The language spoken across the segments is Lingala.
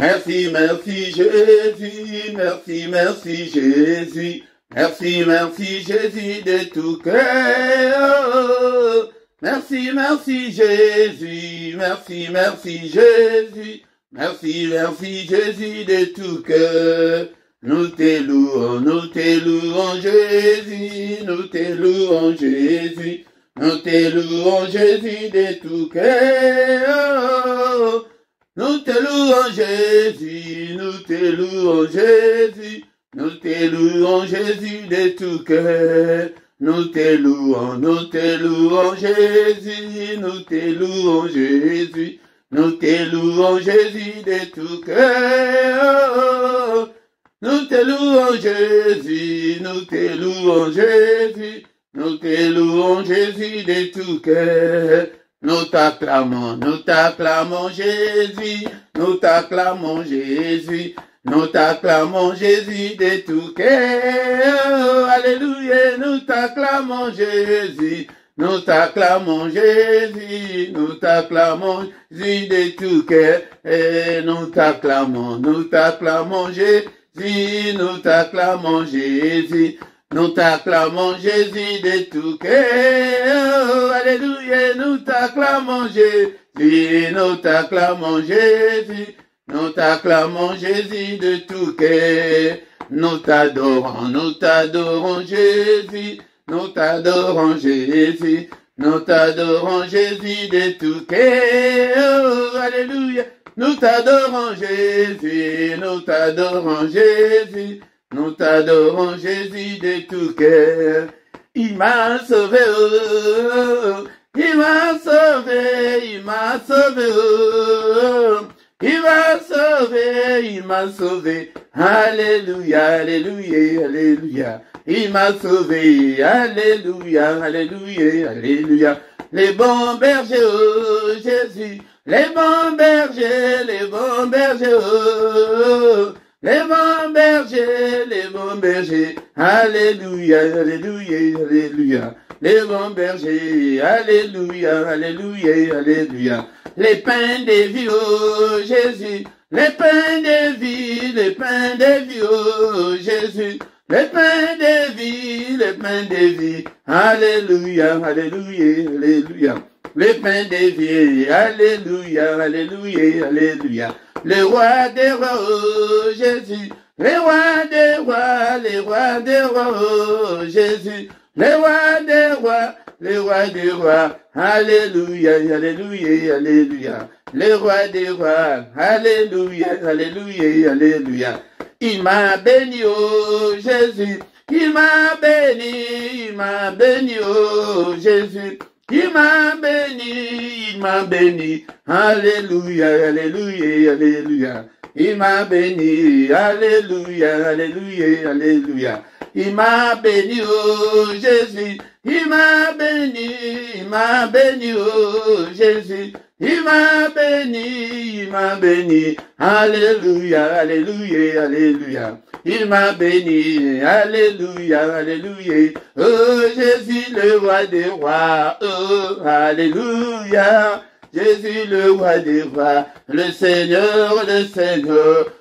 Merci, merci Jésus, merci, merci Jésus, merci, merci Jésus de tout cœur. Merci, merci Jésus, merci, merci Jésus, merci, merci Jésus de tout cœur. Nous te louons Jésus, nous te louons Jésus, nous te louons Jésus de tout cœur. Nous te louons Jésus, nous te louons Jésus, nous te louons Jésus de tout cœur. Nous te louons Jésus, nous te louons Jésus, nous te louons Jésus de tout cœur. Nous te louons Jésus, nous te louons Jésus, nous te louons Jésus de tout cœur. Nous t'acclamons Jésus, nous t'acclamons Jésus, nous t'acclamons Jésus de tout cœur. Alléluia, nous t'acclamons Jésus, nous t'acclamons Jésus, nous t'acclamons Jésus de tout cœur. Et nous t'acclamons Jésus, nous t'acclamons Jésus. Nous t'acclamons Jésus de tout cœur. Alléluia, nous t'acclamons Jésus, nous t'acclamons Jésus, nous t'acclamons Jésus de tout cœur. Nous t'adorons Jésus, nous t'adorons Jésus, nous t'adorons Jésus de tout cœur. Alléluia, nous t'adorons Jésus, nous t'adorons Jésus. Nous t'adorons Jésus de tout cœur. Il m'a sauvé, oh, il m'a sauvé, il m'a sauvé, oh, il m'a sauvé, il m'a sauvé. Alléluia, alléluia, alléluia. Il m'a sauvé, alléluia, alléluia, alléluia. Les bons bergers, oh Jésus, les bons bergers, oh. Les bons bergers, alléluia, alléluia, alléluia. Les bons bergers, alléluia, alléluia, alléluia. Les pains de vie, oh Jésus, les pains de vie, oh Jésus. Les pains de vie, alléluia, alléluia, alléluia. Les pains de vie, alléluia, alléluia, alléluia. Le roi des rois, oh Jésus, le roi des rois, oh Jésus, le roi des rois, alléluia, alléluia, alléluia. Le roi des rois, alléluia, alléluia, alléluia. Il m'a béni, oh Jésus, il m'a béni, oh Jésus. Il m'a béni, alléluia, alléluia, alléluia. Il m'a béni, alléluia, alléluia, alléluia. Il m'a béni, oh Jésus, il m'a béni, oh Jésus. Il m'a béni, alléluia, alléluia, alléluia. Il m'a béni, alléluia, alléluia. Oh Jésus, le roi des rois, oh, alléluia. Jésus, le roi des rois, le Seigneur,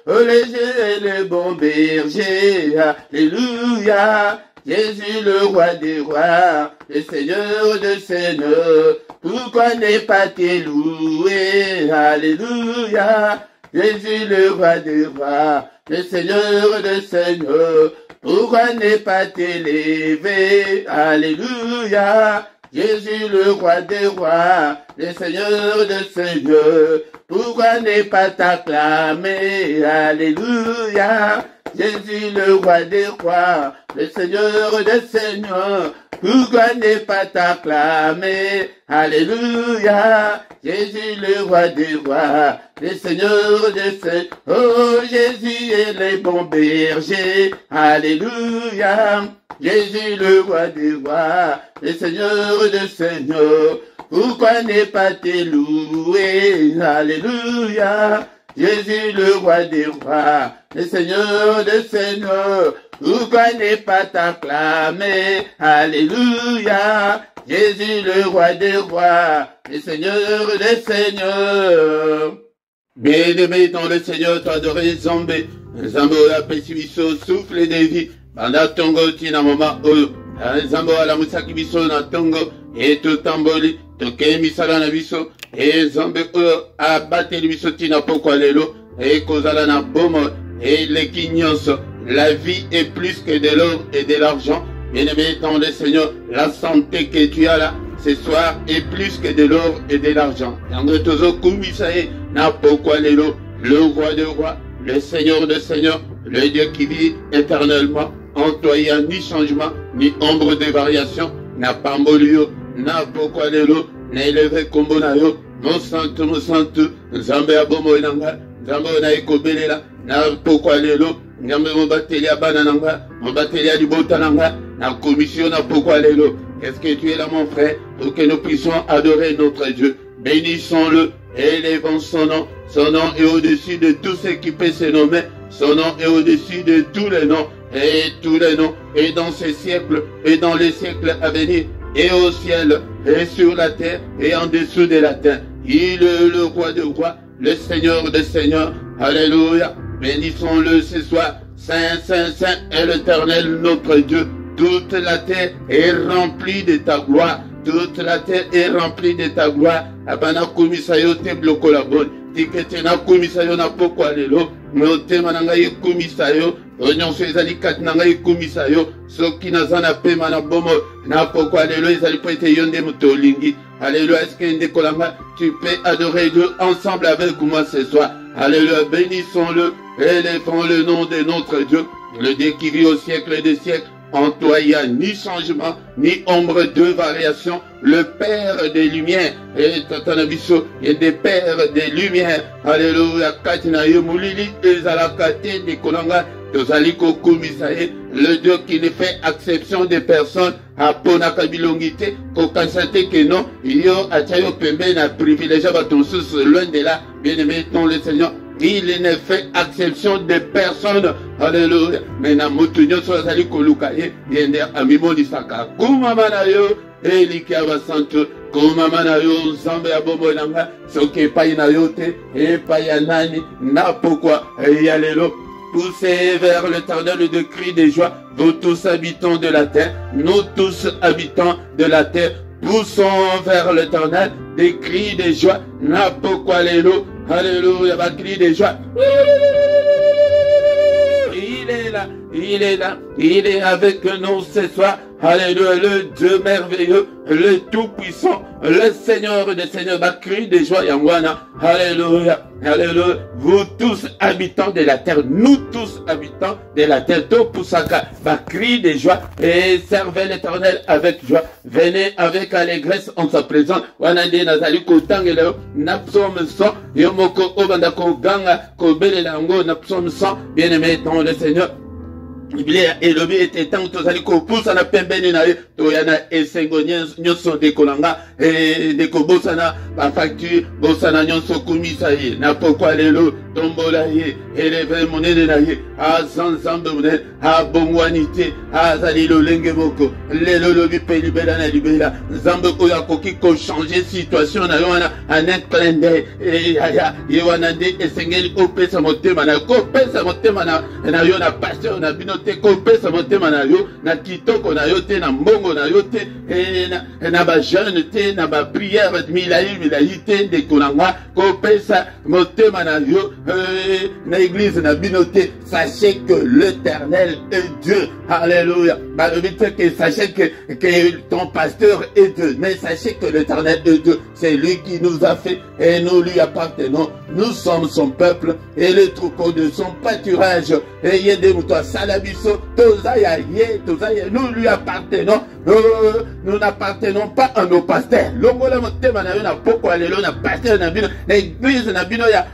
oh léger et le bon berger, alléluia. Jésus, le roi des rois, le Seigneur de seigneurs, pourquoi ne pas te louer, alléluia. Jésus, le roi des rois, le Seigneur de seigneurs, pourquoi ne pas t'élever, alléluia. Jésus, le roi des rois, le Seigneur de seigneurs, pourquoi ne pas t'acclamer, alléluia. Jésus, le roi des rois, le Seigneur des seigneurs, pourquoi ne pas t'acclamer, alléluia. Jésus, le roi des rois, le Seigneur des seigneurs, oh Jésus est le bon berger, alléluia. Jésus, le roi des rois, le Seigneur des seigneurs, pourquoi ne pas te louer, alléluia. Jésus, le roi des rois, le Seigneur des seigneurs, pourquoi ne pas t'acclamer, alléluia. Jésus, le roi des rois, le Seigneur des seigneurs. Bien-aimé dans le Seigneur, t'adorer Zambé. Zambo la pesibiso, souffle de vie. Banda tongo tina mama olo. Zambo ala musaki biso na tongo. Et tout tamboli, toke misala na biso. Et Zambé olo abate biso tina pokwa lelo. Et kozala na bomo. Et les quignons. La vie est plus que de l'or et de l'argent. Bien-aimé dans le Seigneur, la santé que tu as là, ce soir, est plus que de l'or et de l'argent. Le roi de rois, le Seigneur de seigneurs, le Dieu qui vit éternellement, en toi il n'y a ni changement, ni ombre de variation, n'a pas molio, n'a pourquoi l'élo, n'a élevé combo nayo, mon santo, Zambe abomo nanga, Zambe na ekobelela, n'a pourquoi l'élo, Zambe mon batelia banananga, mon batelia du botananga, na commission n'a pourquoi l'élo. Est-ce que tu es là mon frère, pour que nous puissions adorer notre Dieu? Bénissons-le, élevons son nom est au-dessus de tout ce qui peut se nommer, son nom est au-dessus de tous les noms, et dans ces siècles, et dans les siècles à venir, et au ciel, et sur la terre, et en dessous de la terre. Il est le roi de rois, le Seigneur de seigneurs, alléluia, bénissons-le ce soir, Saint, Saint, Saint est l'Éternel notre Dieu. Toute la terre est remplie de ta gloire. Toute la terre est remplie de ta gloire. Abana komisayo te bloko la bonne. Tikete na komisayo na poko alelo. Mote mananga ye komisayo. Onyon so ezali kat nanga ye komisayo. Soki nazana pe mana bomo na poko alelo ezali po ete yonde mutolingi. Alléluia. Est-ce que Kolanga, tu peux adorer Dieu ensemble avec moi ce soir? Alléluia. Bénissons-le. Élevons le nom de notre Dieu. Le Dieu qui vit au siècle des siècles. En toi, il n'y a ni changement, ni ombre de variation. Le Père des Lumières. Et Tatanabiso, il y a des Pères des Lumières. Alléluia. Katina Yomulili, Ezalakate, Nikolanga, Tozaliko Kumisae, le Dieu qui ne fait exception des personnes. Apona Kabilongite, Kokasate que non, Yo, Achayo Pembe, n'a privilégié à ton sous loin de là. Bien-aimé, ton le Seigneur. Il ne fait exception de personne. Alléluia. Mais na mutunyo so azali kolukaye yende amimo lisaka. Kuma manayo elika basanto. Kuma manayo Zambe abomo nanga soke payi na yote et payanani na pourquoi yalelo. Poussez vers l'Éternel de cris de joie, vous tous habitants de la terre, nous tous habitants de la terre, poussons vers l'Éternel des cris de joie, na pourquoi l'élo. Alléluia, va crier de joie. Il est là, il est là, il est avec nous ce soir. Alléluia, le Dieu merveilleux, le Tout-Puissant, le Seigneur des Seigneurs, va crier de joie, Yangwana. Alléluia, alléluia. Vous tous habitants de la terre, nous tous habitants de la terre, Topusaka, va crier de joie et servez l'Éternel avec joie. Venez avec allégresse en sa présence. Wanande nazali kotangelo, napsom 100, yomoko obandako ganga, kobele lango, napsom 100, bien-aimé dans le Seigneur. Biblia elobi ete tango tozali kopusana pembeni na ye toyana esengo nyonso dekolanga ndeko bosana bafacture bosana nyonso kumisa ye na pokwa lelo tombola ye eleve monene na ye azanzambe monene abongwani te azali lolenge moko lelo lobi mpe libela na libela nzambe oyo akoki kochange situation na yo wana en un clin d'œil yaya ye wana nde esengeli opesa motema na yo kopesa motema na yo na pasteur na bino te kopesa motema na yo na kitoko na yo te na mbongo na yo te na ba jeune te na ba prière milayi te ndeko na nga kopesa motema na yo na église na bino te. Sachez que l'Éternel est Dieu. Alléluia. Sachez que ton pasteur est Dieu, mais sachez que l'Éternel est Dieu. C'est lui qui nous a fait et nous lui appartenons. Nous sommes son peuple et le troupeau de son pâturage. Et yedemutwa salabiso tozaya ye tozaya, nous lui appartenons. Nous n'appartenons pas à nos pasteurs. Longola motema na yo na poko alelo na pasteur na bino na église na bino ya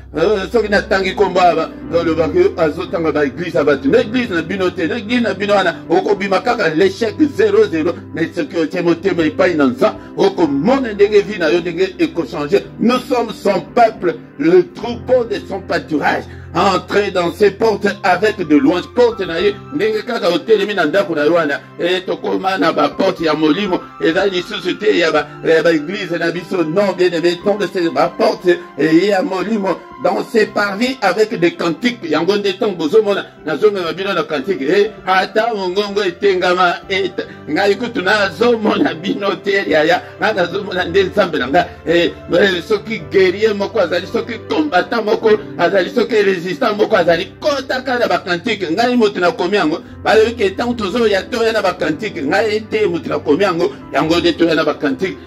soki na tangi komba le bakio azotanga ba église abatu na église na bino te na église na bino wana okobima kaka l'échec 0-0 mais ce que tu motema epai na nza okomona ndenge vi na yo ndenge ekochanger. Nous sommes son peuple, le troupeau de son pâturage. Entrez dans ses portes avec de louanges. Porte na ye ndenge kaka otelemi na ndako na yo wana tokoma na ba porte ya molimo eza lisusu te ya ba église na biso non bien aimé ton de ces ba porte ya molimo dans ses parvis avec des cantiques. Yango ndetang bozomona nazonga mabino na cantique. Ata mongongo etengama ngai kutu nazomona bino te yaya nazomona ndesambe nanga soki guerrier moko azali soki combattant moko azali soki résistant moko azali kota kana ba cantique ngai moto na komi yango balobi ke tant tozo ya toya na ba cantique ngai te moto na komi yango de toya na ba cantique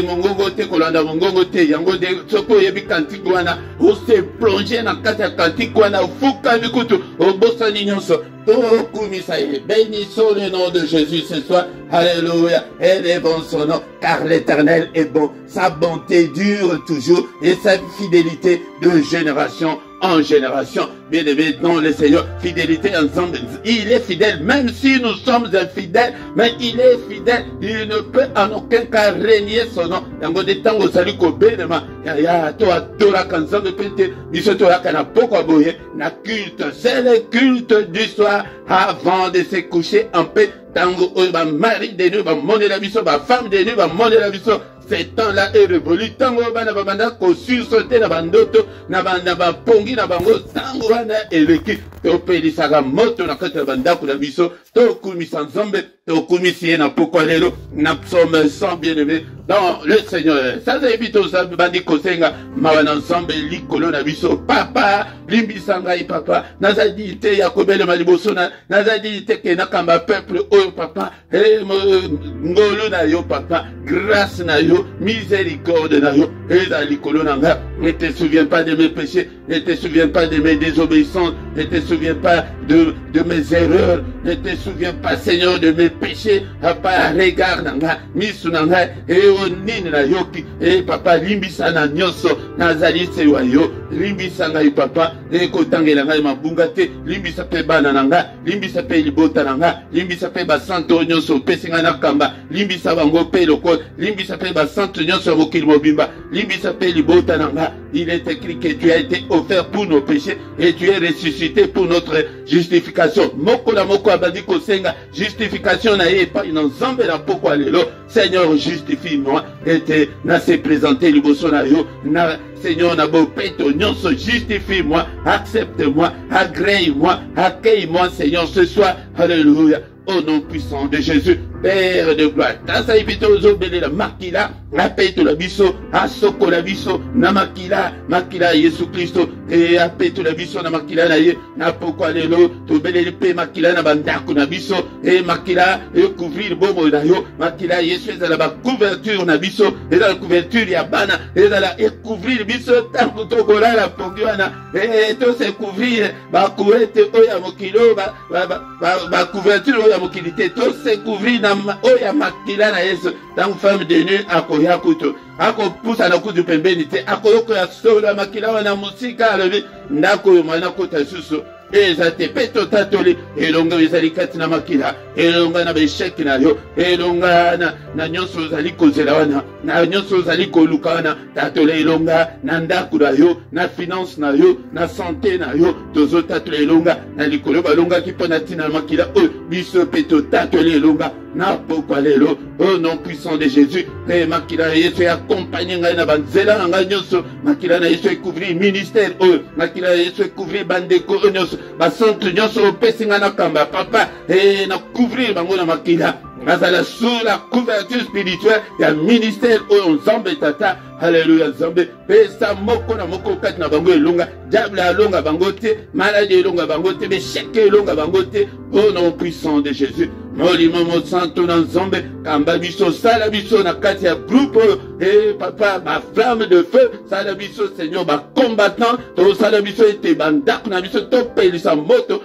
mongongo te kolanda mongongo te yango de soko yebi cantique wana o se plonger na kati ya cantique wana fuka mikutu obosani nyonso. Bénissons le nom de Jésus ce soir. Alléluia. Elle est bon son nom, car l'Éternel est bon. Sa bonté dure toujours et sa fidélité de génération en génération. Bien aimé dans le Seigneur, fidélité ensemble. Il est fidèle, même si nous sommes infidèles, mais il est fidèle. Il ne peut en aucun cas régner son nom. Yango de tango salut ko benema. Ya toi tora kanzango pente. Biso tora kana poko aboye. Na culte, c'est le culte du soir avant de se coucher en paix. Tango ba mari de nous, ba monde la biso, ba femme de nous, ba monde la biso. Ce temps-là est révolu. Tango bana babanda ko sursauter na bandoto, na banda ba pongi na bango. Tango bana eleki. To pelisaka moto na kati na bandako na biso. To kumisa nzombe. To kumisi na pokwa lelo. Na psaume 100 bien-aimé dans le Seigneur. Ça c'est vite ça bandi kosenga mawana ensemble likolo na biso. Papa limbisa ngai papa. Nazadi te yakobele maliboso na nazadi te ke nakamba peuple oyo papa. Ngolo na yo papa. Grâce na yo, miséricorde na yo. Et likolo na nga. Ne te souviens pas de mes péchés. Ne te souviens pas de mes désobéissances. Ne te souviens pas de mes erreurs. Ne te souviens pas, Seigneur, de mes péchés. Papa, regarde nanga, misu nanga, onine na yoki. Papa, limbisa na nyoso, nazali sewa yo. Limbisa ngai papa, kotangela ngai mabunga te. Limbisa pe bana nanga, limbisa pe libota nanga, limbisa pe basanto nyoso, pesinga na kamba. Limbisa bango pe loko, limbisa pe basanto nyoso mokili mobimba. Limbisa pe libota nanga. Il est écrit que tu as été offert pour nos péchés et tu es ressuscité pour notre justification. Moko la moko abadi kosenga justification na ye pa inonzambe na pokwa lelo. Seigneur, justifie-moi et te na se présenter liboso na yo na Seigneur na bo peto nyonso, justifie-moi, accepte-moi, agrée-moi, accueille-moi Seigneur ce soir. Alléluia. Au nom puissant de Jésus, Père de gloire. Tasa ibito zobele la makila, la peto la biso, asoko la biso, na makila, makila Yesu Christo, et a peto la biso na makila na ye, na pokwa lelo, to bele pe makila na bandako na biso, et makila, et couvrir bomo na yo, makila Yesu est dans la couverture na biso, et dans la couverture ya bana, et dans la couvrir biso, tango to gola la pogwana, et to se couvrir, ba couette oya mokilo, ba couverture oya mokilité, to se couvrir na oya makila na Yesu, tango femme de nuit akoya kuto, ako pusa na kutu pembeni te, ako yoko ya sola makila wana musika alobi, ndako yomana kota suso, ezate peto tatoli, elonga ezali kati na makila, elonga na besheki na yo, elonga na nyonso zali kozela wana, na nyonso zali koluka wana, tatoli elonga na ndaku na yo, na finance na yo, na santé na yo, tozo tatoli elonga, na likolo balonga kipona tina makila, biso peto tatoli elonga, na pokwa lelo, au nom puissant de Jésus, et makila na Yesu accompagné ngai na banzela na ngai nyonso, makila na Yesu couvrir ministère, makila na Yesu couvrir bandeko nyonso, basantu nyonso opesinga na kamba papa, et na couvrir bango na makila, nazala sous la couverture spirituelle ya ministère oyo nzambe tata. Alléluia nzambe pesa moko na moko kati na bango elonga, diable alonga bango te, maladie elonga bango te, besheke elonga bango te, au nom puissant de Jésus. Molimo mosanto na nzambe kamba biso sala biso na kati ya groupe, et papa ma flamme de feu sala biso Seigneur, ba combattant to sala biso ete bandako na biso to pelisa moto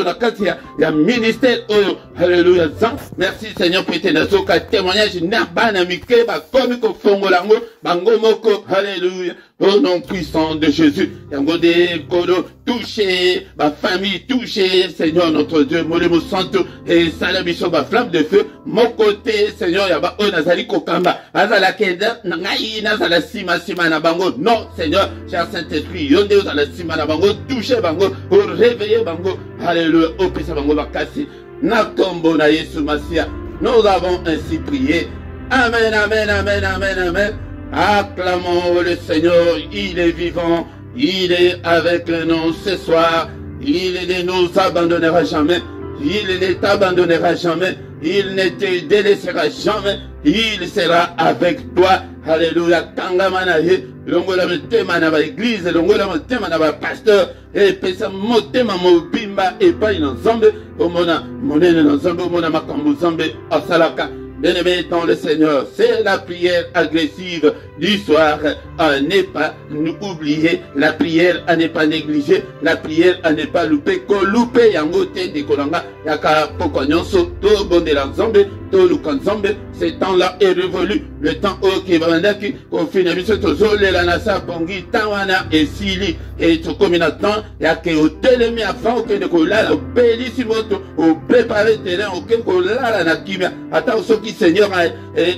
na kati ya ministère oyo. Alléluia nzambe. Merci Seigneur pour ete nazoka témoignage na bana mike ba komi ko fongolango bango moko. Alléluia. Au nom puissant de Jésus, yango de kodo touché, ma famille touchée, Seigneur notre Dieu, molemo santo, et salabiso ba flamme de feu, mon côté, Seigneur, yaba o nazali kokamba, azala keda, ngai nazala sima na bango, non, Seigneur, cher Saint-Esprit, yonde ozala sima na bango, touché bango, pour réveiller bango, alléluia, opesa bango bakasi, na kombo na Yesu Masia, nous avons ainsi prié, amen, amen, amen, amen, amen. Acclamons le Seigneur, il est vivant, Il est avec nous ce soir. Il ne nous abandonnera jamais. Il ne t'abandonnera jamais. Il ne te délaissera jamais. Il sera avec toi. Alléluia. Tangamana ye. Longola motema na ba église. Longola motema na ba pasteur. Et pesa motema mobimba. Et pas une ensemble. Omona monene ensemble. Omona makambu ensemble. Asalaka. Bien-aimé dans le Seigneur, c'est la prière agressive du soir à ne pas nous oublier, la prière à ne pas négliger, la prière à ne pas louper. Ko louper yango te de kolanga yaka poko nyonso to bondela nzambe to luka nzambe. Ce temps-là est révolu. Le temps qui va mandaki au final biso tozolela na sa pongi tawana esili et to komina temps yake otelemi avant que de kolala obelisi moto o préparer terrain au ke kolala na kimia ata osoki Seigneur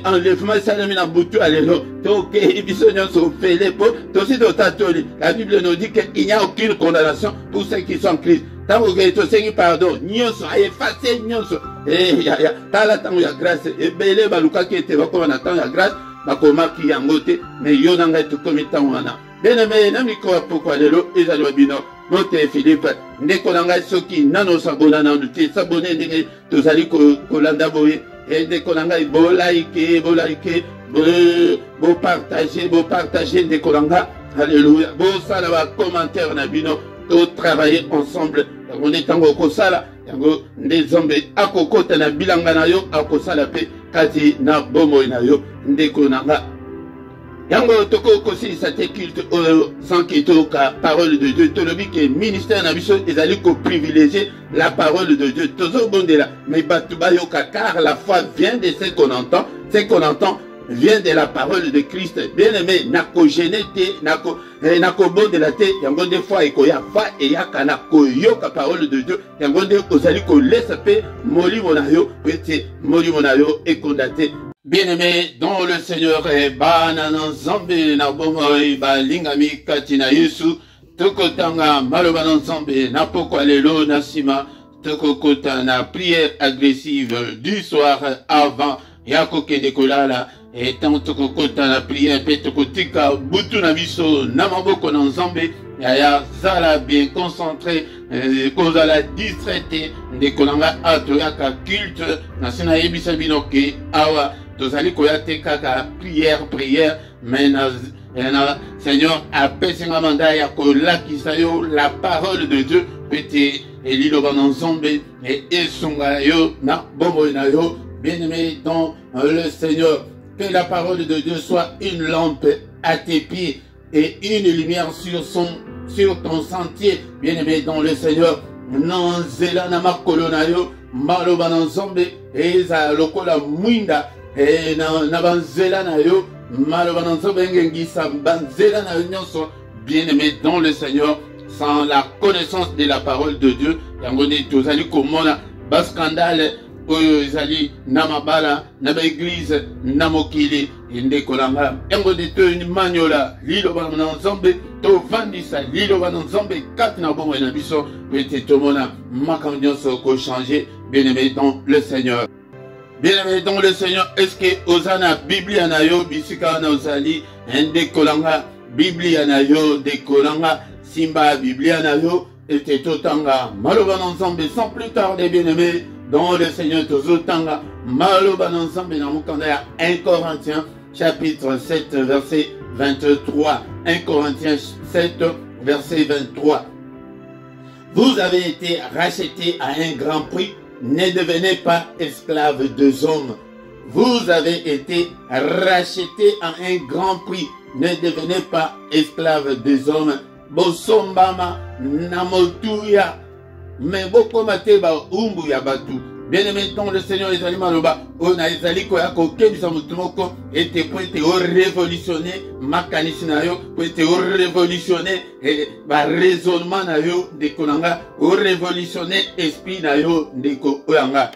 enlèvement salami na butu alelo to ke biso nyonso fele po to si to tatoli. La Bible nous dit qu'il n'y a aucune condamnation pour ceux qui sont en Christ. Tant que tu sais pardon, nyonso a effacé nyonso. Ya tala tango ya grâce et belé baluka qui était comme on attend ya grâce bakoma ki yangote mais yo nanga to comme tango wana. Bien-aimé na miko pourquoi lelo ezali babino mote Philippe ndeko nanga soki nano sabona na nduti sabone ndenge tozali ko landa boye et ndeko nanga bo like bo partager ndeko nanga. Alléluia. Bo sala ba commentaire na bino to travailler ensemble. On est tango ko sala yango ndezombe akokota na bilanga na yo akosala pe kati na bomo na yo ndeko nanga. Yango toko kosi sa te culte sans kitoka parole de Dieu. Tolobi ke ministère na biso ezali ko privilégier la parole de Dieu. Tozo bondela mais batuba yoka car la foi vient de ce qu'on entend. Ce qu'on entend vient de la parole de Christ. Bien-aimé, nako genete, nako bondela te, yango de fois eko ya fa et ya kanako yoka parole de Dieu. Yango de ozali ko laisse pe moli monayo, pete moli monayo et condamné. Bien-aimé, dans le Seigneur, banana zambe na bomoi ba lingami katina Yesu, toko tanga maloba nzambe na poko lelo na sima, toko kota na prière agressive du soir avant yako kende kolala. Et tant toko kota na prière pe toko tika butu na biso na maboko na nzambe ya zala bien concentré kozala distraité de kolanga ato yaka culte na sina yebisa binoke awa tozali koyate kaka prière mais na Seigneur apesinga manda ya kolakisa yo la parole de Dieu pete eliloba na nzambe et esunga yo na bombo na yo. Bien-aimé dans le Seigneur, que la parole de Dieu soit une lampe à tes pieds et une lumière sur ton sentier. Bien-aimé dans le Seigneur, non zela na makolona yo maloba na nzambe eza lokola mwinda et na banzela na yo maloba na nzambe ngengisa banzela na yo nyonso. Bien-aimé dans le Seigneur, sans la connaissance de la parole de Dieu yango ne tozali komona ba scandale oyo ezali na mabala na ba église na mokili ndeko langa yango de to manyola liloba na nzambe to vandisa liloba na nzambe kati na bombo na biso pete tomona makambo nyonso ko changer. Bien-aimé dans le Seigneur, bien-aimé dans le Seigneur, est-ce que ozana Biblia na yo bisika na ozali ndeko langa Biblia na yo ndeko langa simba Biblia na yo ete totanga maloba na nzambe sans plus tarder. Bien-aimé dans le Seigneur, tozotanga maloba na nzambe na mukanda ya 1 Corinthiens chapitre 7 verset 23. 1 Corinthiens 7 verset 23. Vous avez été rachetés à un grand prix, ne devenez pas esclaves des hommes. Vous avez été rachetés à un grand prix, ne devenez pas esclaves des hommes. Bosombama namotuya mais bokoma te ba umbu ya batu. Bien-aimé dans le Seigneur, les aliments loba on a les aliko ya ko kebisa mutumoko ete poete o révolutionner makanisi na yo poete o révolutionner ba raisonnement na yo de konanga o révolutionner esprit na yo ndeko oyanga.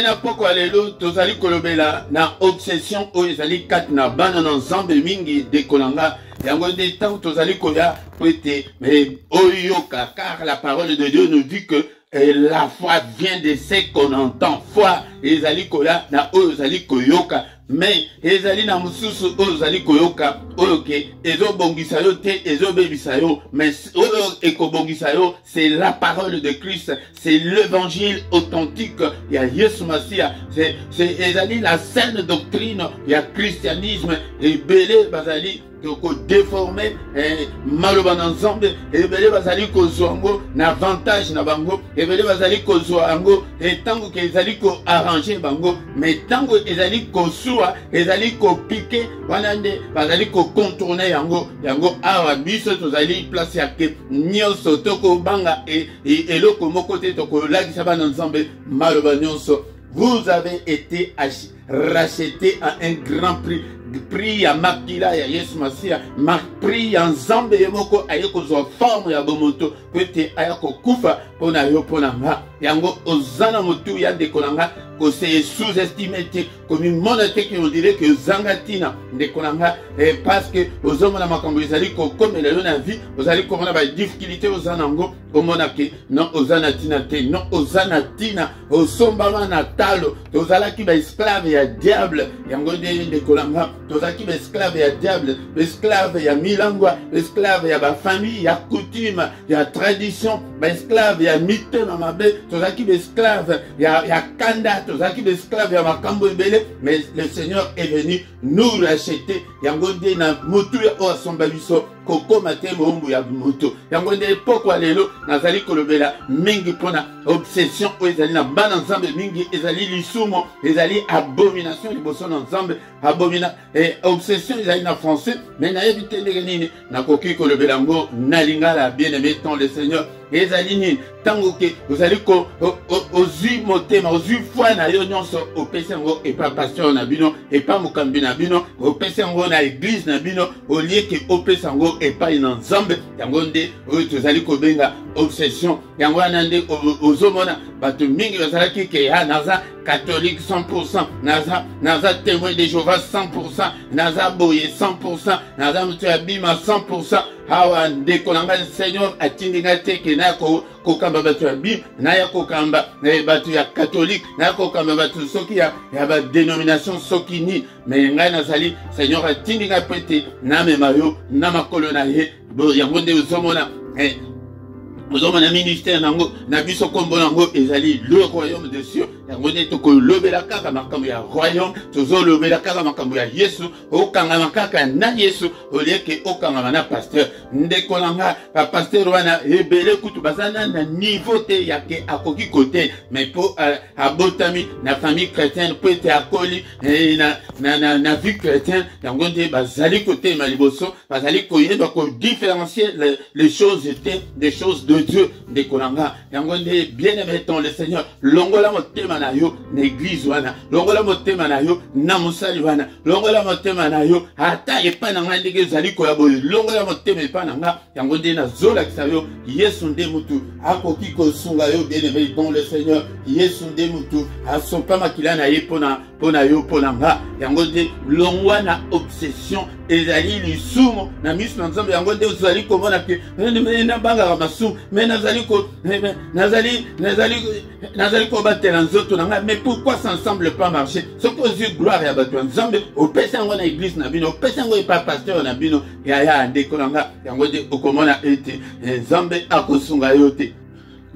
Na poko alelo tozali kolobela na obsession o ezali kat na bana na nzambe mingi de konanga yango de temps tozali koya poete mais oyoka car la parole de Dieu nous dit que la foi vient de ce qu'on entend. Foi ezali koya na oyo ezali koyoka mais ezali na mususu ozali koyoka oyoke ezo bongisa yo te ezo bebisa yo, mais oyo ekobongisa yo c'est la parole de Christ, c'est l'évangile authentique ya Yesu Masia, c'est ezali la saine doctrine ya christianisme ebele bazali ko déformer maloba na nzambe ebele bazali kozwa ngo na avantage na bango ebele bazali kozwa ngo tango ke ezali ko arranger bango, mais tango ezali kosuwa ezali ko piquer wana nde bazali ko contourner yango awa biso tozali place ya ke nyonso toko banga eloko moko te toko lakisa bana nzambe maloba nyonso. Vous avez été racheté à un grand prix. Prix ya makila ya Yesu Masia, prix ya nzambe yemoko ayeko zo forme ya bomoto kwete ayako kufa pona yo pona nga yango ozana motu ya ndekolanga ko se sous-estimé te comme une monnaie qui on dirait que zangatina ndekolanga parce que ozomona makambo ezali ko comme le na vie ozali komona ba difficulté ozana ngo omona ke non ozana tina te non ozana tina osombama na talo tozala ki ba esclave ya diable yango ndekolanga tozaki ba esclave ya diable, esclave ya milangwa, esclave ya ba famille, ya coutume, ya tradition, ba esclave ya mite na mabe, tozaki ba esclave ya kanda, tozaki ba esclave ya makambo ebele, mais le Seigneur est venu nous racheter. Yango nde na mutu ya o asomba biso koko mate mombu ya mutu. Yango nde pokwa lelo nazali kolobela mingi pona obsession o ezali na bana nzambe mingi ezali lisumo, ezali abomination liboso na nzambe, obsession ezali na français, mais na éviter ndenge nini nakoki kolobela ngo nalingala bien-aimé dans le Seigneur. Ezali nini tango ke ozali ko ozui motema ozui foi na yo nyonso opesi yango epa pasteur na bino epa mokambi na bino opesi yango na église na bino olie ke opesi yango epai na nzambe. Yango nde oyo tozali kobenga obsession. Yango wana nde ozomona bato mingi bazalaki ke ya naza catholique 100%, naza témoin de Jéhovah 100%, naza boye 100%, naza mutu ya bima 100%. Hawa ndekolanga Seigneur atindinga te ke na kokamba bato ya bim na ya kokamba bato ya catholique na ya kokamba bato soki ya ba dénomination soki ni, mais ngai nazali Seigneur atindinga pete na memayo na makolo na ye yango nde uzomona ozomona ministère nango na biso kombo nango ezali le royaume des cieux. Yango nde tokolobela kaka makambo ya royaume, tozolobela kaka makambo ya Yesu, okangama kaka na Yesu olieke okangama na pasteur. Ndekolanga pa pasteur wana ebele kutu bazana na niveau te yake akoki kote, mais po abotami na famille chrétienne po ete akoli na vie chrétienne. Yango nde bazali kote maliboso bazali koyeba ko différencier les choses des choses de Dieu. Ndekolanga yango nde bien-aimé dans le Seigneur longola motema na yo na église wana, longola motema na yo na mosali wana, longola motema na yo ata epa na nga ndenge ezali koya boye, longola motema epa na nga. Yango nde nazolakisa yo Yesu nde mutu akoki kosunga yo bien-aimé dans le Seigneur. Yesu nde mutu asopa makila na ye pona yo pona nga. Yango nde longwa na obsession ezali lisumo na miso na nzambe. Yango nde ozali komona ke na banga masumu mais nazali ko batela nzoto na nga. Mais pourquoi ça ne semble pas marcher? Ce que aux yeux gloire ya bato nzambe opesa ngo na église na bino, opesa ngo pa pasteur na bino ya ndeko na nga. Yango nde okomona ete nzambe akosunga yo te.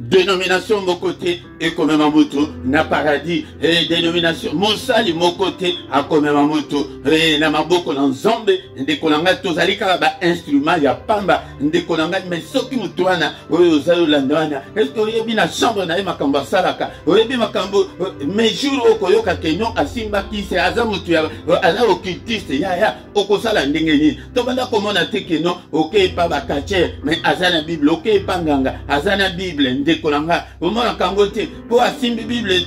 Dénomination mon côté et comme ma moto na paradis et dénomination mosali mon côté a comme ma moto et na maboko na nzambe ndekolanga tozali kaka ba instrument ya pamba ndekolanga. Mais soki mutu wana oyo ozali landwana est-ce que oyebi na chambre na ye makambo asalaka oyebi makambo mais jour okoyoka kenyo asimba kisi aza mutu ya aza occultiste ya okosala ndenge nini tobanda komona te keno okei pa ba kache mais aza na bible okei pa nganga aza na bible ndekolanga omona kango te po asimbi bible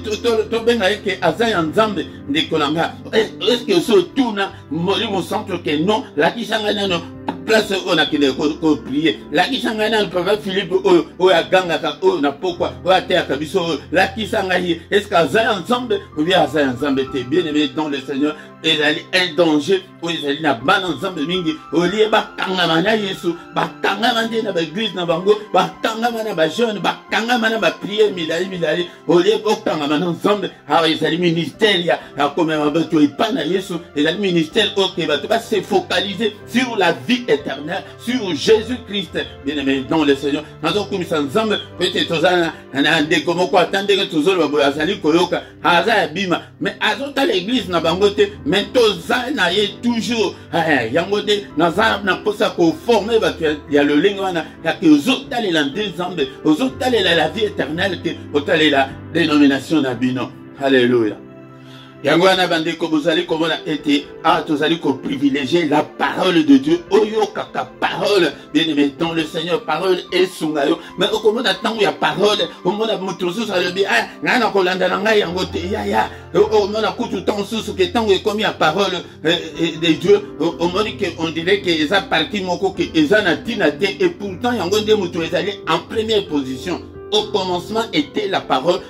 to benga yeke aza ya nzambe ndekolanga. Est-ce que so tuna molimo centre que non la kisanga nano place on a qu'il faut prier. La qui s'en le prophète Philippe, à Gangaka, na pourquoi, à terre, la qui s'en est-ce qu'à ça ensemble, ou bien à ça ensemble, t'es bien aimé dans le Seigneur, et il y a un danger, ou il y a un ban ensemble, mingi, au lieu de Kangamana Yesu, Bakangamana na l'église na bango, Bakangamana ba jeune, Bakangamana ba prière, milali, au lieu de Kangamana ensemble, ah, il y a le ministère, il y a comme un bateau, il pas na Yesu, et le ministère, ok, va se focaliser sur la vie éternelle, sur Jésus-Christ, bien aimé dans le Seigneur. Nous avons commis ensemble, peut-être tous un des comme quoi, attendez que tous les azali koyoka, aza bima, mais azota l'église na bangote, mais tous na y toujours, yangote, naza na posa ko former, il y a le lingwana, il y a que aux autres les ensemble, aux autres la vie éternelle, que aux la dénomination d'abino. Alléluia. Yangwana bande ko bozali ko mona été tozali ko privilégier la parole de Dieu oyo kaka parole bien aimé dans le Seigneur parole et sungayo mais au komona tango ya parole au mona mutusu sa lebi ngana ko landa ngai yango te ya au mona kutu tango susu ke tango comme ya parole de Dieu au mona que on dirait que eza parti moko que eza na tina te et pourtant yango nde mutu ezali en première position. Au commencement était la parole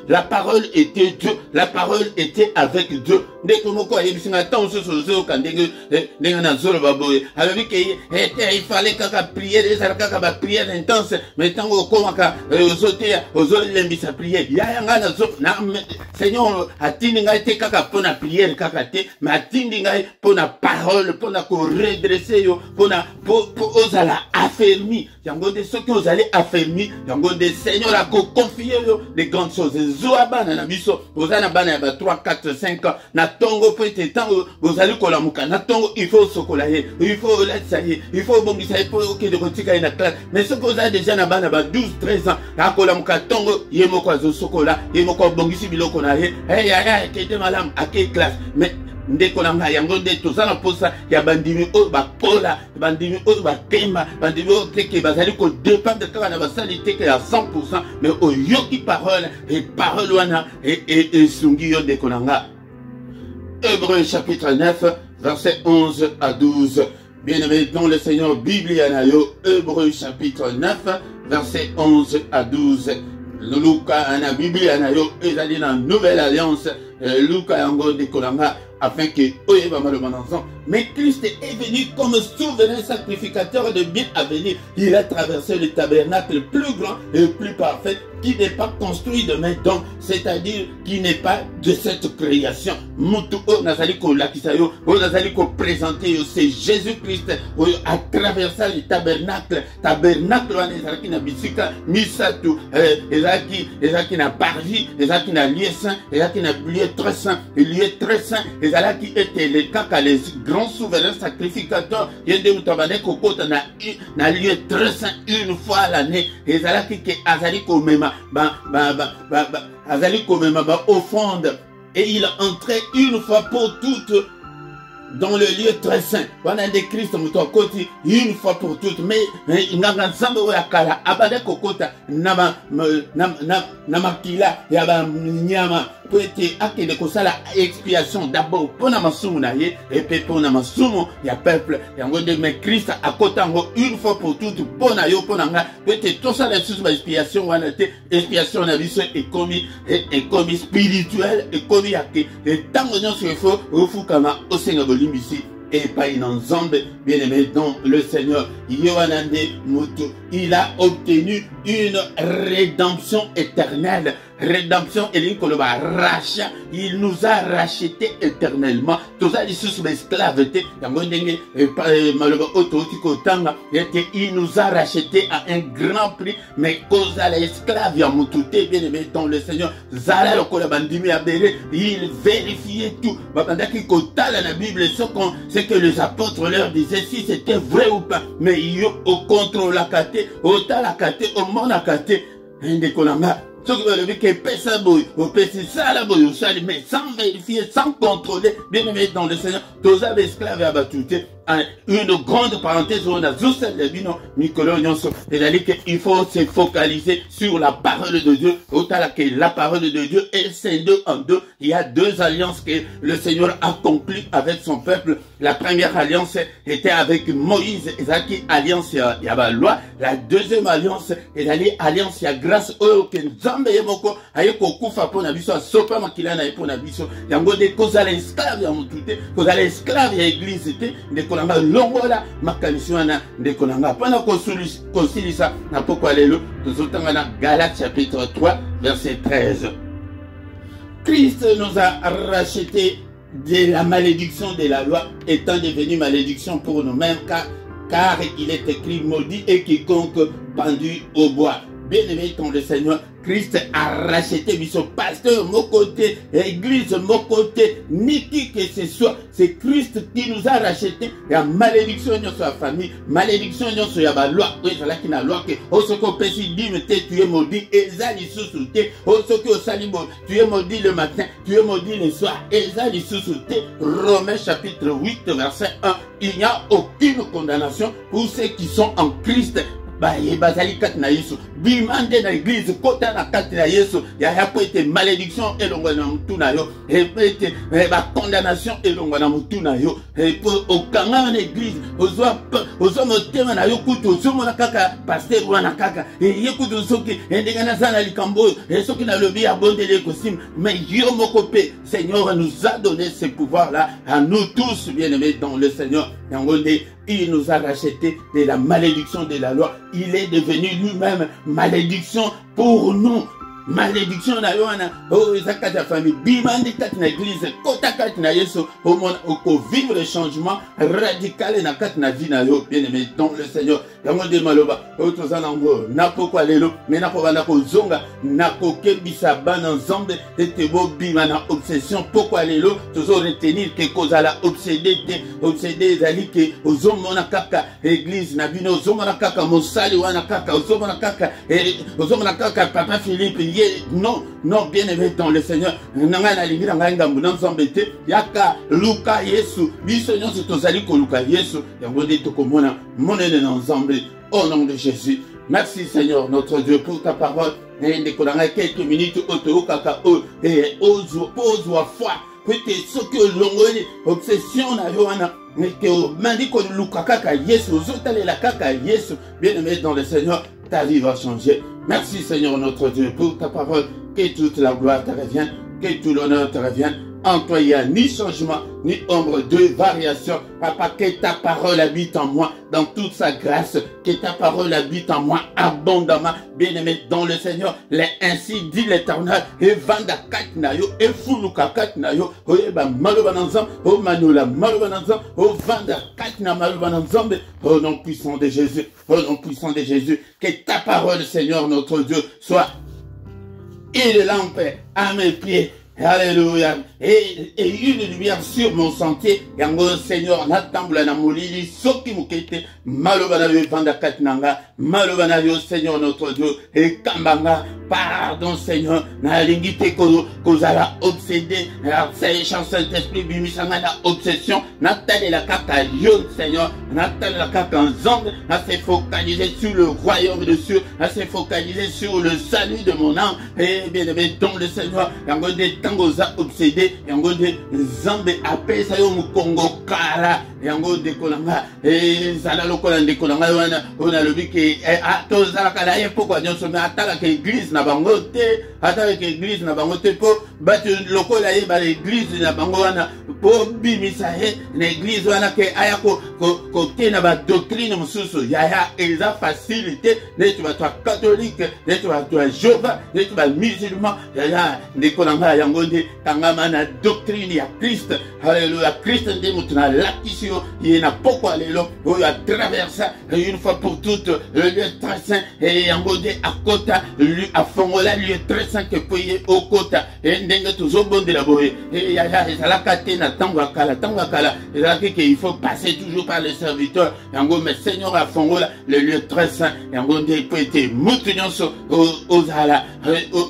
était Dieu, la parole était avec Dieu. Dès que nous croyons, il fallait qu'à prier, des prières intenses, mais tant qu'on commence aux autres sa prière. Seigneur, a tinga été kaka pour la prière, kaka te, mais a tinga pour la parole, pour la redresser, pour la affermir. Yango de ceux que vous allez affermir, yango de Seigneur a confié les grandes choses. Zoabana na biso, vous allez bana 3, 4, 5 ans, na tongo peut-être tango, vous allez kolamuka, na tongo il faut sokolaye, il faut laisser, il faut bongisa, il faut ok de kotika na classe. Mais ce que vous avez déjà na bana 12, 13 ans, na kolamuka tongo, yemoko zo sokola, yemoko bongisi biloko na ye, kete malam ake classe. Mais ndeko na yango nde tozana posa ya bandimi o bakola bandimi o bakemba bandimi o teke bazali ko dépendre kaka na basali teke à 100% mais o yoki parole et parole wana et sungi yo ndeko na nga. Hébreux chapitre 9 verset 11 à 12. Bien-aimé dans le Seigneur, Bible anayo Hébreux chapitre 9 verset 11 à 12. Luka ana Bible anayo ezali na nouvelle alliance Luka yango ndeko na nga afin que mais Christ est venu comme souverain sacrificateur de bien à venir. Il a traversé le tabernacle plus grand et plus parfait qui n'est pas construit de main d'homme, c'est-à-dire qui n'est pas de cette création. Mutu o nazali ko lakisayo, o nazali ko présenter c'est Jésus-Christ a traversé le tabernacle wana ezalaki na bisika misatu ezalaki na parvis, ezalaki na lieu saint, ezalaki na lieu très saint, ezalaki était les kaka les grands souverains sacrificateurs yende mutabane kokota na lieu très saint une fois à l'année, ezalaki ke azali ko mema azali ko mema ba offrande et il entrait une fois pour toutes dans le lieu très saint. Voilà des Christ mutokoti une fois pour toutes, mais nganga nsambe oya kala abade kokota nama makila ya ba nyama peut-être akende kosala expiation d'abord pour na masumu na ye et puis pour na masumu ya peuple yango de mais Christ akotango une fois pour toutes pour na yo pour nga peut-être tout ça la sous expiation wana te expiation na biso et commis spirituel et commis yake et tango nyonso ifo ofukama osenga bolimbisi et pas une ensemble bien-aimé dans le Seigneur. Il a obtenu une rédemption éternelle. Rédemption et rachat. Il nous a racheté éternellement. Tout ça, il sous l'esclaveté. Il nous a racheté à un grand prix. Mais cause à l'esclave, bien-aimé dans le Seigneur. Il vérifiait tout. La Bible, c'est que les apôtres leur disaient si c'était vrai ou pas. Mais il au contrôle la kate, au talakate, au monakate, ce qui veut dire que pesa boy, au pesa sala boy, au sali, mais sans vérifier, sans contrôler, bien aimé dans le Seigneur, tous les esclaves abattus, une grande parenthèse on a juste le bino Nicolas Nyonso, c'est-à-dire qu'il faut se focaliser sur la parole de Dieu. Autant que la parole de Dieu est scindée en deux. Il y a deux alliances que le Seigneur a conclues avec son peuple. La première alliance était avec Moïse, et alliance il y a la loi. La deuxième alliance est l'alliance il y a grâce au que Nzambe yemoko ayeko kufa pour na biso sopa makila na pour na biso. Yango de cause l'esclave ya mutute, cause l'esclave ya église te de kolanga longola makalisio na de kolanga pana consilisa na pokwa lelo tozotanga na Galates chapitre 3 verset 13. Christ nous a racheté de la malédiction de la loi étant devenu malédiction pour nous-mêmes car il est écrit maudit et quiconque pendu au bois. Bien-aimé dans le Seigneur, Christ a racheté son pasteur, mon côté, église, mon côté, ni qui que ce soit. C'est Christ qui nous a racheté. Il y a malédiction dans sa famille, malédiction dans la loi. Oui, c'est là qu'il y a la loi que, oh, ce qu'on peut se dire, tu es maudit, et ça, il sous-souté. Oh, ce que tu es maudit le matin, tu es maudit le soir, et ça, il sous-souté. Romains chapitre 8, verset 1. Il n'y a aucune condamnation pour ceux qui sont en Christ. Bazali kat na Yesu bimande na église kota na kat na Yesu ya été malédiction elongo na mutu na yo epete ba condamnation elongo na mutu na yo pour okanga na église ozo motema na yo kutu ozo mona kaka pasteur wana kaka yekutu soki ndenge na sana likambo soki na lobi abondele kosim mais yo moko pe Seigneur nous a donné ce pouvoir là à nous tous bien-aimés dans le Seigneur. Il nous a racheté de la malédiction de la loi. Il est devenu lui-même malédiction pour nous. Malédiction na yoana oh zakata famille bimandi kat na église kota kat na Yesu au monde au vivre le changement radical na kat na vie na yo bien-aimé dans le Seigneur. Yango de maloba autres anango na pokwa lelo mena ko bana ko zonga na ko kebisa bana nzambe ete bo bima na obsession pokwa lelo toujours retenir que cause la obsédé zali que ozomona kaka église na bino ozomona kaka mosali wana kaka ozomona kaka papa Philippe non, non, bien aimé dans le Seigneur. Yaka Luka Yesu. Bisonyo se tozali ko Luka Yesu. Yangode tokomona monene ensemble au nom de Jésus. Merci Seigneur notre Dieu pour ta parole. Et quelques minutes au kaka et pose wa foi. Peut-être ce que l'ongoli obsession na yoana mais que mandi ko Luka kaka Yesu zotale la kaka Yesu. Bien aimé dans le Seigneur, ta vie va changer. Merci Seigneur notre Dieu pour ta parole, que toute la gloire te revienne, que tout l'honneur te revienne. En toi il n'y a ni changement, ni ombre de variation. Papa, que ta parole habite en moi dans toute sa grâce, que ta parole habite en moi abondamment. Bien-aimé dans le Seigneur, ainsi dit l'Éternel, et vanda kat na yo, et fuluka kat na yo, o eba malubananzam, o manula malubananzam, o vanda kat na malubananzam, au nom puissant de Jésus, au nom puissant de Jésus, que ta parole, Seigneur notre Dieu, soit une lampe à mes pieds. Alléluia. Et une lumière sur mon sentier. Yango Seigneur, natambula na molili soki mukete malobana yo vanda katinanga malobana yo Seigneur notre Dieu et kambanga pardon Seigneur na lingite kozala obsédé c'est Saint-Esprit bimisanga na obsession natale la kaka yo Seigneur natale la kaka ensemble à se focaliser sur le royaume de Dieu à se focaliser sur le salut de mon âme et bien aimé dans le Seigneur yango de tangoza obsédé yango de zambe apesa yo mukongo kala yango de kolanga et zala lokola de kolanga wana ona lobi ke atozala kala ye pourquoi nyonso mais atala ke église na bango te atala ke église na bango te po batu lokola ye ba église na bango wana po bimisa he na église wana ke aya ko te na ba doctrine mususu ya eza facilité ne tu vas toi catholique ne tu vas toi Jéhovah ne tu vas musulman ya de kolanga yango de tangama na doctrine ya Christ. Alléluia. Christ de mutuna lakisio yena pokwa lelo oyo a traversé une fois pour toutes le lieu très saint et yango de akota lui a fongola lieu très saint que poye okota et ndenge tozobondela boye yaya ezalaka te na ntango ya kala ezalaki ke il faut passer toujours par les serviteurs yango mais Seigneur afongola le lieu très saint yango nde po ete mutu nyonso ozala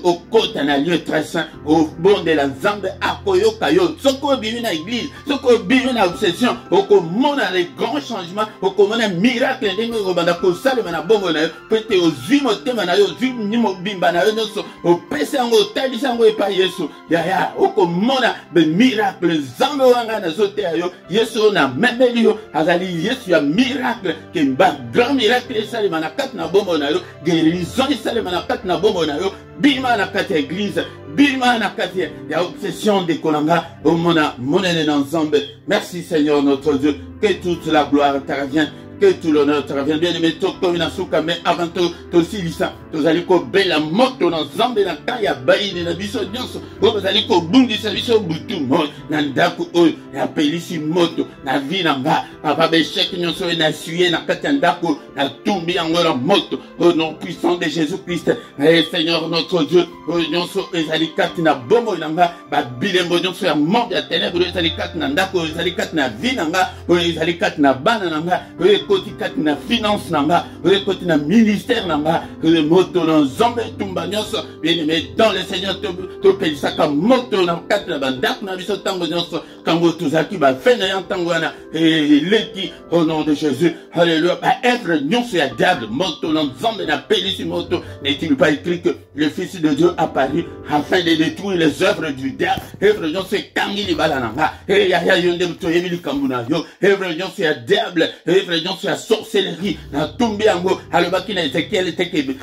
okota na lieu très saint obondela nzambe akoyoka yo soki obimi na église soki obimi na obsession okomona les grands changements okomona miracle ndenge okobanda kosalema na bongo na yo po ete ozwi motema na yo ozwi mobimba na yo nyonso opesa yango otalisa yango epai Yesu yaya okomona bemiracle nzambe wanga nazoteya yo Yesu oyo namemeli yo azali Yesu ya miracle ke grand miracle esalema na kati na bongo na yo guérison esalema na kati na bongo na yo bima na kati ya église bima na kati ya obsession de kolanga omona monene na nzambe. Merci Seigneur notre Dieu, que toute la gloire te revient, que tout l'honneur te revient. Bien aimé toko na suka mais avant to silisa tozali ko bela moto na nzambe na kaya baini na biso nyonso tozali ko bundisa biso butu mo na ndako oyo ya pelisi moto na vie na nga papa beshek nyonso na suye na kati ya ndako na tumbi yango na moto au nom puissant de Jésus-Christ. Et Seigneur notre Dieu nyonso ezali kati na bomo na nga ba bilembo nyonso ya monde ya ténèbres ezali kati na ndako ezali kati na vie na nga ezali kati na bana na nga koti kati na finance na nga koti na ministère na nga moto na nzambe tumba nyonso bien aimé dans le Seigneur topelisaka moto na kati na bandako na biso ntango nyonso kango tozalaki bafene ya ntango wana eleki au nom de Jésus. Alléluia. Être nyonso ya diable moto na nzambe na pelisi moto. N'est-il pas écrit que le Fils de Dieu apparu afin de détruire les œuvres du diable? Œuvre nyonso ekangi libala na nga yaya yo nde toyebi likambo na yo œuvre nyonso ya diable œuvre nyonso ya sorcellerie na tumbi yango alobaki na Ézéchiel teke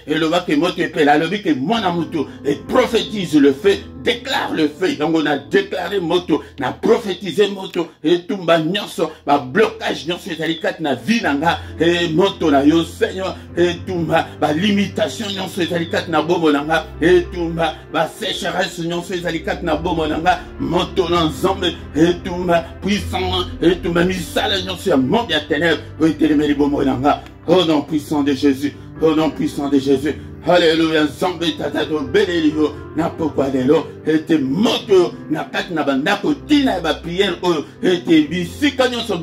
elobaki moto epela alobi ke mwana moto et prophétise le fait déclare le fait. Donc on a déclaré moto na prophétisé moto et tumba nyonso ba blocage nyonso ezali kati na vie na nga et moto na yo Seigneur et tumba ba limitation nyonso ezali kati na bomo na nga et tumba ba sécheresse nyonso ezali kati na bomo na nga moto na nzambe et tumba puissant et tumba misala nyonso ya monde ya ténèbres etelemeli bomo na nga au nom puissant de Jésus, au nom puissant de Jésus. Alléluia, nzambe tata to belelio na pokwa lelo ete moto na kati na bandako tina ba prière oyo ete bisika nyonso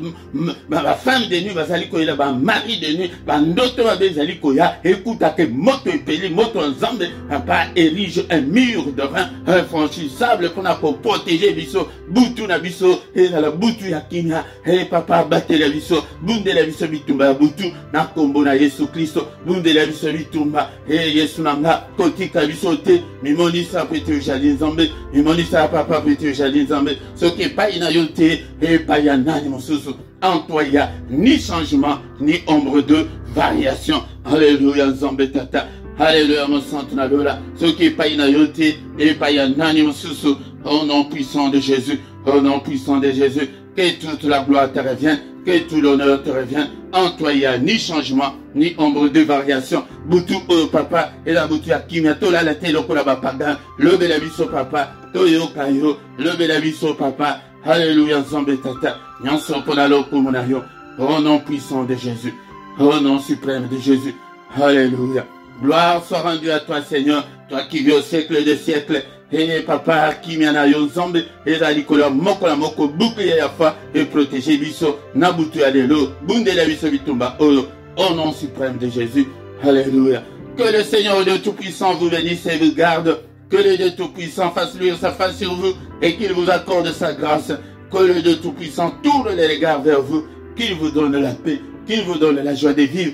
ba femme de nuit bazali koyela ba mari de nuit ba ndoto ba bezali koya écoute que moto epeli moto nzambe papa érige un mur de vin infranchissable pour protéger biso butu na biso et la butu ya kinya et papa batela biso bundela biso bitumba butu na kombo na Yesu Kristo bundela biso bitumba Yesu nanga kotika biso te mimonisa pete jali nzambe mimonisa papa pete jali nzambe soki epai na yo te epai ya nani mosusu en toi il y a ni changement ni ombre de variation. Alléluia nzambe tata alléluia mon santo na lola soki epai na yo te epai ya nani mosusu au nom puissant de Jésus, au nom puissant de Jésus, que toute la gloire te revienne, que tout l'honneur te revienne. En toi, il n'y a ni changement, ni ombre de variation. Boutou, papa, et la boutou, Akimia, tola la télé, la bapaga, le belabiso, papa, toyo, kayo, le belabiso, papa, alléluia, ensemble, tata, nyanso, ponalo, kumonayo, au nom puissant de Jésus, au nom suprême de Jésus, alléluia. Gloire soit rendue à toi, Seigneur, toi qui vis au siècle des siècles. Et papa qui m'en yo nzambe ezali kola moko la moko bouclier ya fa et protéger biso na butu ya lelo bundela biso bitumba au nom suprême de Jésus. Alléluia. Que le Seigneur Dieu Tout-Puissant vous bénisse et vous garde. Que le Dieu Tout-Puissant fasse luire sa face sur vous et qu'il vous accorde sa grâce. Que le Dieu Tout-Puissant tourne les regards vers vous, qu'il vous donne la paix, qu'il vous donne la joie de vivre.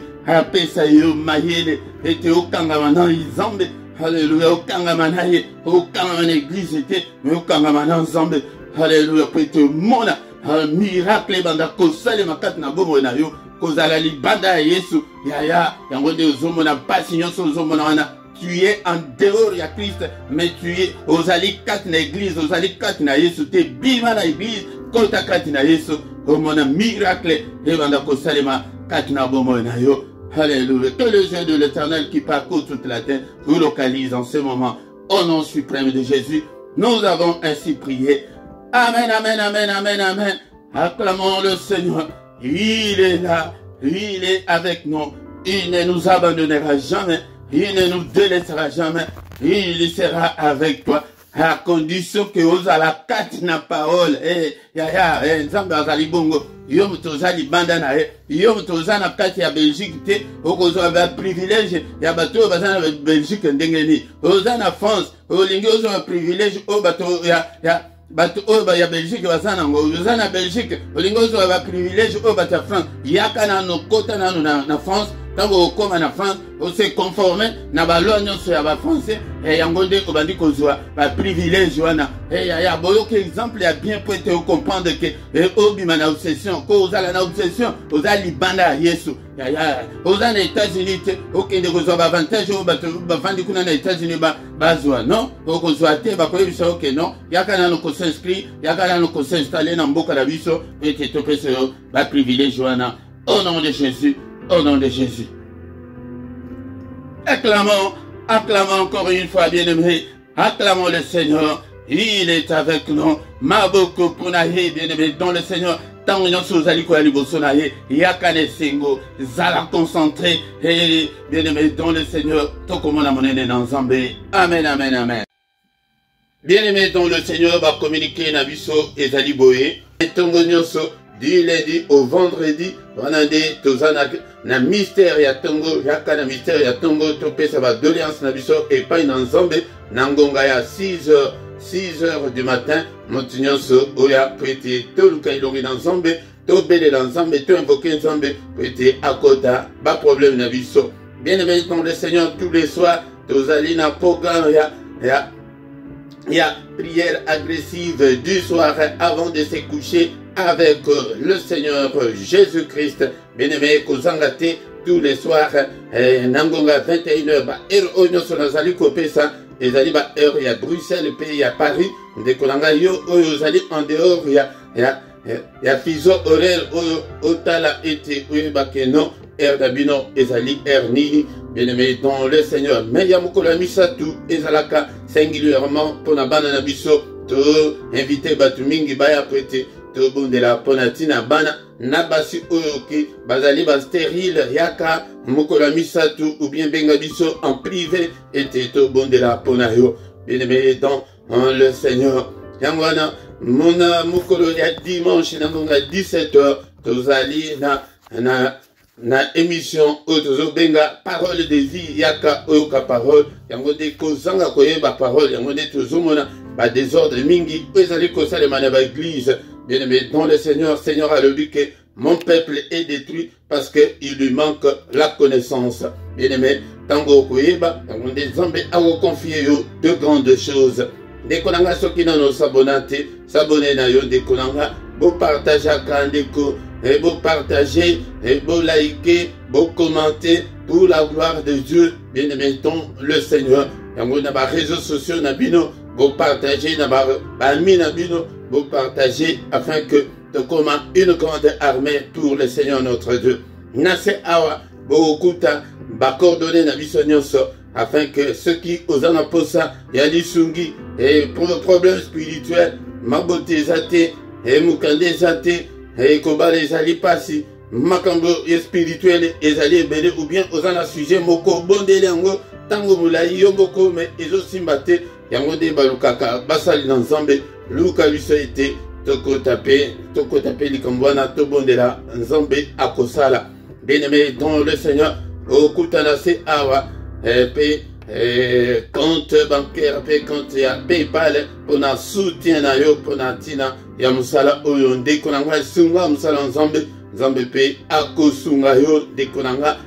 Paix ça yo mayele et te okangama nzambe. Alléluia, okanga manaye, okanga mana église était, mais okanga mana nzambe. Alléluia, peut-être mona, un miracle banda kosale makati na bomo na yo, kozala libanda Yesu, yaya, yango de ozomona pasi nyonso ozomona wana. Tu es en dehors ya Christ, mais tu es ozali kati na église, ozali kati na Yesu, te bima na église, kota kati na Yesu, omona miracle, et banda kosale makati na bomo na yo. Alléluia. Que le Dieu de l'Éternel qui parcourt toute la terre vous localise en ce moment. Au nom suprême de Jésus, nous avons ainsi prié. Amen, amen, amen, amen, amen. Acclamons le Seigneur. Il est là. Il est avec nous. Il ne nous abandonnera jamais. Il ne nous délaissera jamais. Il sera avec toi. à condition que vous avez la carte na parole nzambe azali bongo yo mutoza libanda na yo mutoza na kati ya Belgique te okozwa ba privilège ya bato bazana na Belgique ndenge ni oza na France olingi ozwa privilège o bato bato ya Belgique bazana ngo oza na Belgique olingi ozwa ba privilège o bato ya France yaka na nokota na France. Tango okoma na France, on se conforme na ba loi nyonso ya ba français et yango nde obandi kozwa ba privilège wana ya boyo que exemple ya bien pour te comprendre que obima na obsession ko ozala na obsession ozali libanda Yesu oza na États-Unis te okende kozwa ba avantage o bato bavandi kuna na États-Unis bazwa non okozwa te bakoyebisa oke non yaka na ko s'inscrire yaka na ko s'installer na mboka na biso ete topesa yo ba privilège wana au nom de Jésus. Au nom de Jésus. Acclamons encore une fois, bien-aimés. Acclamons le Seigneur. Il est avec nous. Maboko punahe, bien-aimés, dans le Seigneur. Tant que nous sommes allés à l'Ibosonaye, Yakane Sengo, Zala concentré, et bien-aimés, dans le Seigneur. Tokomona monene n'ensemble. Amen, amen, amen. Bien-aimés, dans le Seigneur, va communiquer Nabiso et Zaliboé. Et Tongo Nyoso. Du lundi au vendredi, on a dit na mystère ya tongo, yaka na mystère ya tongo, topé ça va doléance na biso et pas une ensemble, nangonga ya 6 heures du matin, montignoso, oya, prêté, toluka ilongi ensemble, to bele l'ensemble, to invoquer ensemble, prêté à kota, pas problème na biso. Bien aimé dans le Seigneur tous les soirs, tozali na programme ya prière agressive du soir avant de se coucher avec le Seigneur Jésus-Christ. Bien-aimé, Kozangate, tous les soirs, Nangonga 21h, Onyo Sonazali Kopesa, et Zali heure, il y a Bruxelles, pays, il y a Paris, de Kolanga Yo, Oyozali en dehors, il y a Fizo horaire, Otala ete, Oyobakeno, Air Dabino, Ezali, Air Nini, bien-aimé, dans le Seigneur. Mais Yamukola Misatu, Ezalaka, singulièrement, Ponabana Nabiso, to invité Batumingi, Baya Prete, de la ponatina bana nabasi oyoki bazali ba stérile yaka mukola misatu ou bien bengabiso en privé était au bon de la ponayo bien-aimé dans le Seigneur yangwana mona mukolo ya dimanche na 17h tozali na émission otozo benga parole de vie yaka oyoka parole yango de kozanga koyeba parole yango de tozomona ba désordre mingi ezali kosalema na ba église. Bien-aimé, dans le Seigneur, Seigneur a le but que mon peuple est détruit parce qu'il lui manque la connaissance. Bien-aimé, tango koyeba, tango des zambé a confié de grandes choses. Des konanga soki nano s'abonner na yo des konanga, beau partager kandeko, et beau partager, et beau liker, beau commenter pour la gloire de Dieu. Bien-aimé, dans le Seigneur, tango na ba réseaux sociaux na bino, beau partager na ba ami na bino. Vous partagez afin que te commente une grande armée pour le Seigneur notre Dieu. Nase awa bokuta ba coordonner na biso nyonso afin que ceux qui osana posa ya lisungi et pour le problème spirituel mabote zate et mukande zate et kobale ezali pasi makambo spirituel ezali ebele ou bien osana sujet moko bondele yango tango mulai yo moko mais ezo simbate yango de balukaka basali nzambe luka biso ete toko tape likambwana to bondela nzambe akosala. Bien-aimé dans le Seigneur okutana se awa pe compte bancaire pe compte ya PayPal pona soutien na yo pona tina ya musala oyo ndeko nanga sunga musala nzambe pe akosunga yo ndeko nanga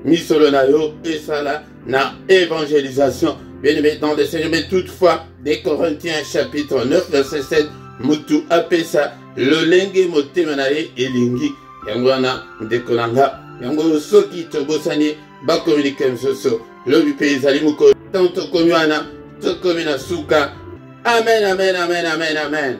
misolo na yo esala na évangélisation. Bien-aimé dans le Seigneur, mais toutefois, des Corinthiens chapitre 9, verset 7, Mutu apesa, le lenge motemanae elingi, yangwana dekonanga, yango soki tobosani, ba communiquer msoso, le pays alimuko, tanto komiana, to komina suka. Amen, amen, amen, amen, amen.